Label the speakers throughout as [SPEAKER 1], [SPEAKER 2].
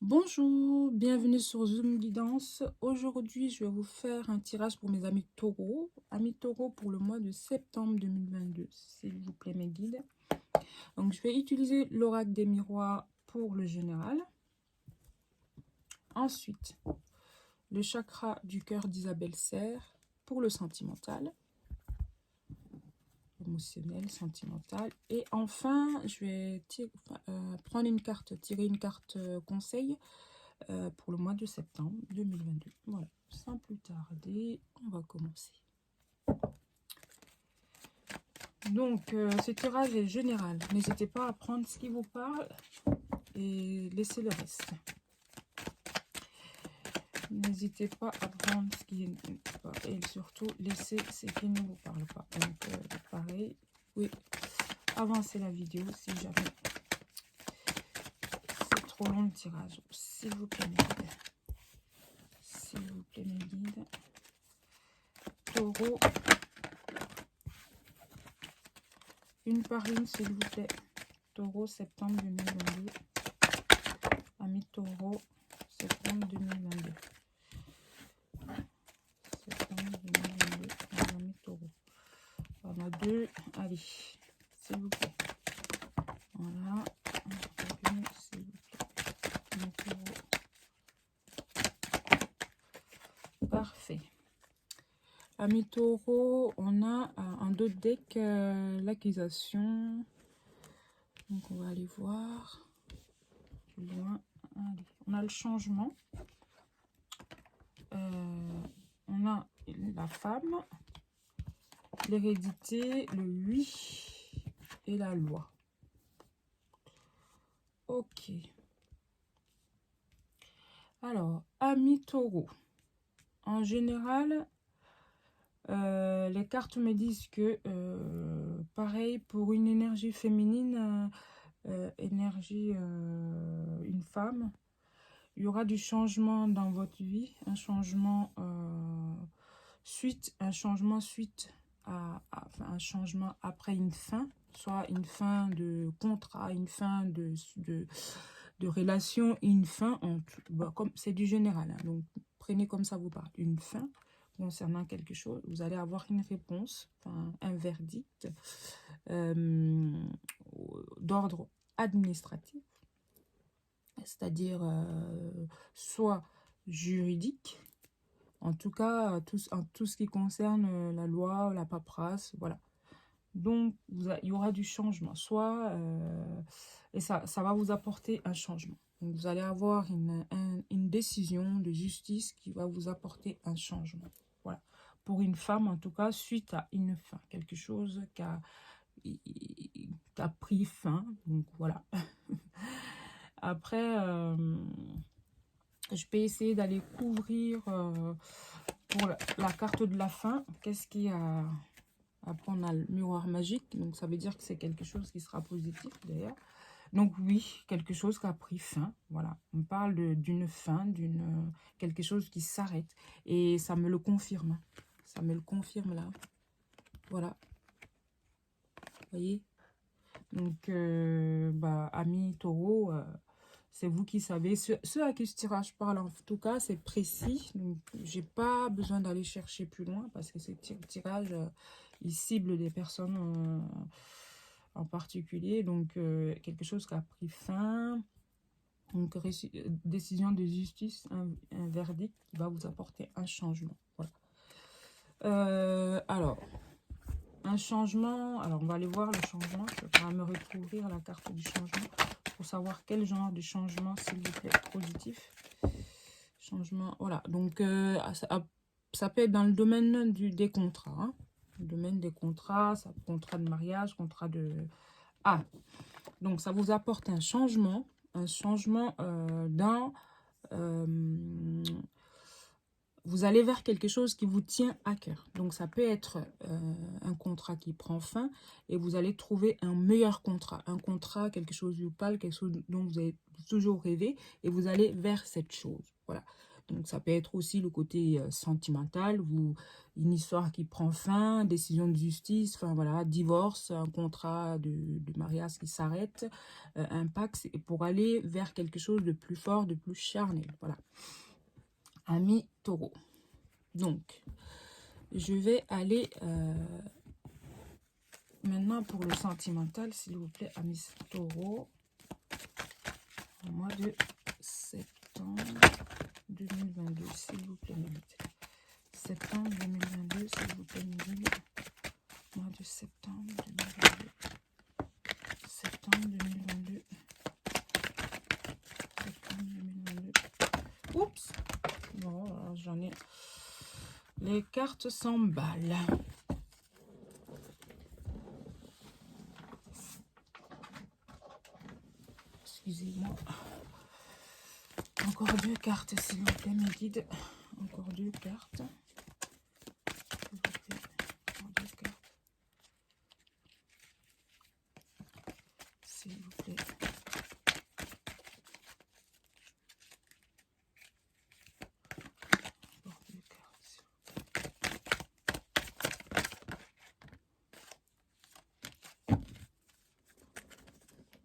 [SPEAKER 1] Bonjour, bienvenue sur Zoom Guidance. Aujourd'hui, je vais vous faire un tirage pour mes amis taureaux. Amis taureaux pour le mois de septembre 2022, s'il vous plaît mes guides. Donc, je vais utiliser l'oracle des miroirs pour le général. Ensuite, le chakra du cœur d'Isabelle Serre pour le sentimental. Émotionnel, sentimental. Et enfin, je vais prendre une carte, tirer une carte conseil pour le mois de septembre 2022. Voilà, sans plus tarder, on va commencer. Donc, ce tirage est général. N'hésitez pas à prendre ce qui vous parle et laissez le reste. N'hésitez pas à prendre ce qui ne pas et surtout laissez ce qui ne vous parle pas. Donc, pareil, oui, avancez la vidéo si jamais c'est trop long le tirage. S'il vous plaît, mes guides. S'il vous plaît, mes guides. Taureau. Une par une, s'il vous plaît. Taureau, septembre 2022. Amis taureau, septembre 2022. Septembre 2022, mes amis taureau. On a deux. Allez, s'il vous plaît. Voilà. Une, s'il vous plaît. Amis taureau. Parfait. Amis taureau, on a un d'autres deck, l'accusation. Donc, on va aller voir. Plus loin. Allez. On a le changement. On a la femme, l'hérédité, le oui et la loi. Ok. Alors, amis taureau. En général, les cartes me disent que, pareil, pour une énergie féminine, une femme, il y aura du changement dans votre vie, un changement suite enfin, un changement après une fin, soit une fin de contrat, une fin de relation, une fin, comme c'est du général, hein, donc prenez comme ça vous parle, une fin concernant quelque chose, vous allez avoir une réponse, enfin, un verdict d'ordre administratif, c'est-à-dire soit juridique, en tout cas tout ce qui concerne la loi, la paperasse, voilà. Donc il y aura du changement, soit et ça va vous apporter un changement. Donc vous allez avoir une décision de justice qui va vous apporter un changement. Voilà. Pour une femme, en tout cas, suite à une fin, quelque chose qui a pris fin. Donc voilà. Après, je peux essayer d'aller couvrir pour la carte de la fin. Qu'est-ce qu'il y a? Après, on a le miroir magique. Donc, ça veut dire que c'est quelque chose qui sera positif, d'ailleurs. Donc, oui, quelque chose qui a pris fin. Voilà. On parle d'une fin, quelque chose qui s'arrête. Et ça me le confirme. Ça me le confirme, là. Voilà. Vous voyez? Donc, amis taureau, c'est vous qui savez. Ceux à qui ce tirage parle, en tout cas, c'est précis. Donc, j'ai pas besoin d'aller chercher plus loin parce que ce tirage, il cible des personnes en particulier. Donc, quelque chose qui a pris fin. Donc, décision de justice, un verdict qui va vous apporter un changement. Voilà. Alors, un changement. Alors, on va aller voir le changement. Je vais quand même me recouvrir la carte du changement pour savoir quel genre de changement, s'il vous plaît, positif. Changement, voilà. Donc, ça peut être dans le domaine des contrats. Hein. Le domaine des contrats, contrat de mariage, contrat de... Ah, donc ça vous apporte un changement dans... vous allez vers quelque chose qui vous tient à cœur. Donc, ça peut être un contrat qui prend fin et vous allez trouver un meilleur contrat. Un contrat, quelque chose qui vous parle, quelque chose dont vous avez toujours rêvé et vous allez vers cette chose. Voilà. Donc, ça peut être aussi le côté sentimental, ou une histoire qui prend fin, décision de justice, enfin voilà, divorce, un contrat de mariage qui s'arrête, un pacte pour aller vers quelque chose de plus fort, de plus charnel. Voilà. Ami Taureau. Donc, je vais aller maintenant pour le sentimental, s'il vous plaît, Ami Taureau. Au mois de septembre 2022, s'il vous plaît, mes guides. Septembre 2022, s'il vous plaît, mes guides. Mois de septembre 2022. Septembre 2022. Septembre 2022. Oups! Bon, j'en ai. Les cartes s'emballent. Excusez-moi. Encore 2 cartes, s'il vous plaît, mes guides. Encore 2 cartes. S'il vous plaît. Encore 2 cartes. S'il vous plaît. Encore 2 cartes.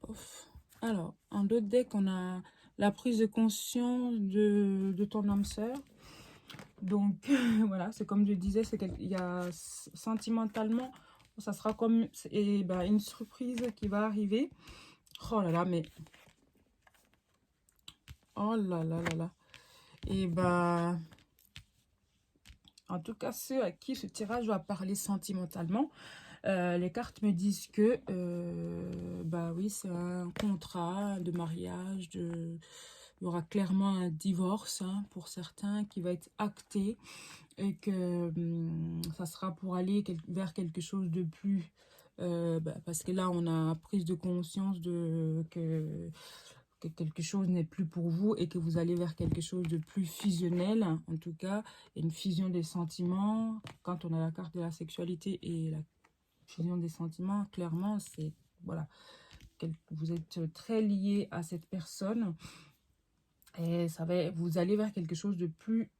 [SPEAKER 1] Ouf. Alors, en d'autres decks, on a la prise de conscience de ton âme sœur. Donc, voilà, c'est comme je disais, il y a sentimentalement, ça sera comme une surprise qui va arriver. Oh là là, mais... Oh là là là là. Et en tout cas, ceux à qui ce tirage va parler sentimentalement, les cartes me disent que, oui, c'est un contrat de mariage, il y aura clairement un divorce pour certains qui va être acté, et que ça sera pour aller vers quelque chose de plus, parce que là, on a prise de conscience que quelque chose n'est plus pour vous et que vous allez vers quelque chose de plus fusionnel. En tout cas, une fusion des sentiments. Quand on a la carte de la sexualité et la fusion des sentiments, clairement, c'est, voilà, vous êtes très lié à cette personne et vous allez vers quelque chose de plus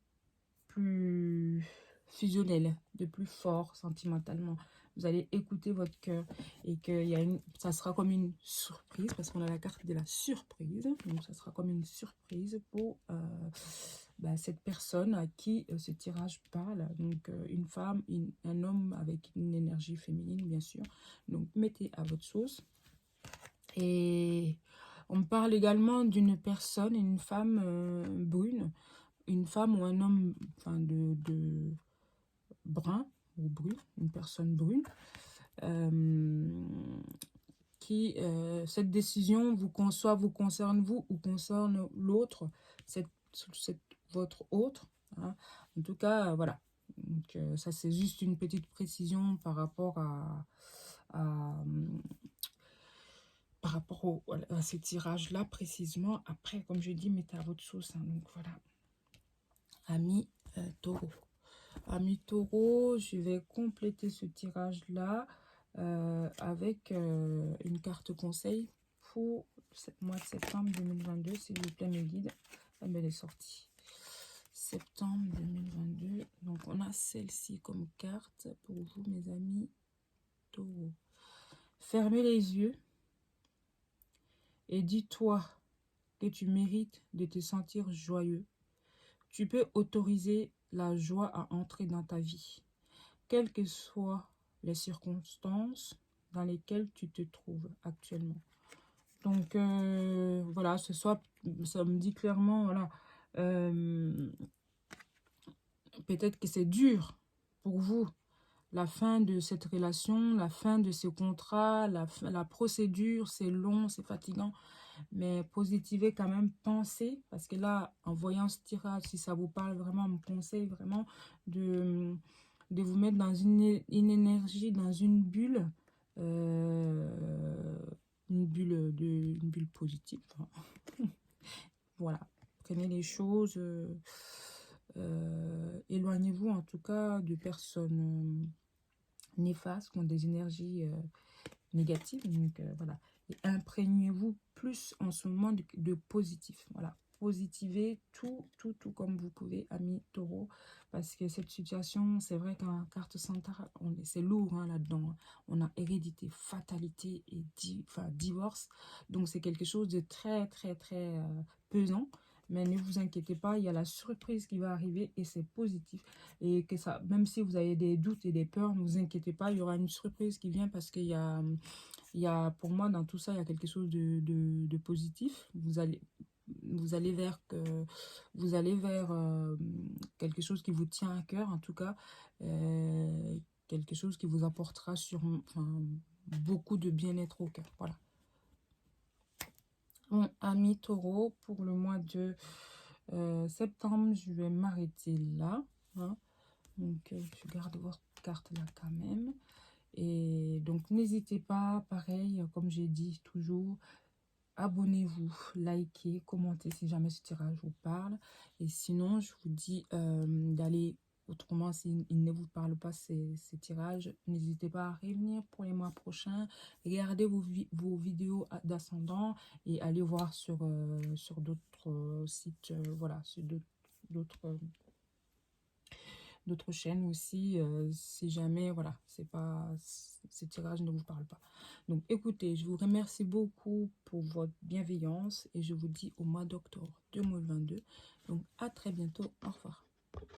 [SPEAKER 1] fusionnel, de plus fort sentimentalement. Vous allez écouter votre cœur et que ça sera comme une surprise, parce qu'on a la carte de la surprise. Donc, ça sera comme une surprise pour cette personne à qui ce tirage parle. Donc, une femme, un homme avec une énergie féminine, bien sûr. Donc, mettez à votre sauce. Et on parle également d'une personne, une femme brune, une femme ou un homme, enfin de brun ou brune, une personne brune, qui, cette décision vous concerne vous ou concerne l'autre, votre autre. Hein. En tout cas, voilà. Donc, ça, c'est juste une petite précision par rapport à ces tirages-là, précisément. Après, comme je dis, mettez à votre sauce. Hein. Donc, voilà. Ami Taureau. Ami Taureau, je vais compléter ce tirage-là avec une carte conseil pour ce mois de septembre 2022, s'il vous plaît, mes guides. Ah, ben, elle est sortie. Septembre 2022. Donc, on a celle-ci comme carte pour vous, mes amis Taureau. Fermez les yeux et dis-toi que tu mérites de te sentir joyeux. Tu peux autoriser la joie à entrer dans ta vie, quelles que soient les circonstances dans lesquelles tu te trouves actuellement. Donc, voilà, ça me dit clairement, voilà, peut-être que c'est dur pour vous, la fin de cette relation, la fin de ce contrat, la procédure, c'est long, c'est fatigant. Mais positivez quand même, pensez, parce que là, en voyant ce tirage, si ça vous parle vraiment, me conseille vraiment de vous mettre dans une énergie, dans une bulle positive. Voilà, prenez les choses, éloignez-vous en tout cas de personnes néfastes qui ont des énergies négatives. Donc voilà, et imprégnez-vous plus en ce moment de positif. Voilà, positiver tout comme vous pouvez, amis taureau, parce que cette situation, c'est vrai qu'en carte centrale, c'est lourd hein, là-dedans. Hein. On a hérédité, fatalité et divorce. Donc, c'est quelque chose de très pesant. Mais ne vous inquiétez pas, il y a la surprise qui va arriver et c'est positif. Et que ça, même si vous avez des doutes et des peurs, ne vous inquiétez pas, il y aura une surprise qui vient parce qu'il y a, pour moi, dans tout ça, il y a quelque chose de positif. Vous allez vers quelque chose qui vous tient à cœur, en tout cas, quelque chose qui vous apportera beaucoup de bien-être au cœur. Voilà. Bon, amis taureau, pour le mois de septembre, je vais m'arrêter là. Hein. Donc, je garde votre carte là quand même. Et donc, n'hésitez pas, pareil, comme j'ai dit toujours, abonnez-vous, likez, commentez si jamais ce tirage vous parle. Et sinon, je vous dis d'aller, autrement, s'il ne vous parle pas ces tirages, n'hésitez pas à revenir pour les mois prochains. Regardez vos vidéos d'ascendant et allez voir sur d'autres sites, voilà, sur d'autres chaînes aussi, si jamais, voilà, ces tirages ne vous parlent pas. Donc, écoutez, je vous remercie beaucoup pour votre bienveillance et je vous dis au mois d'octobre 2022. Donc, à très bientôt. Au revoir.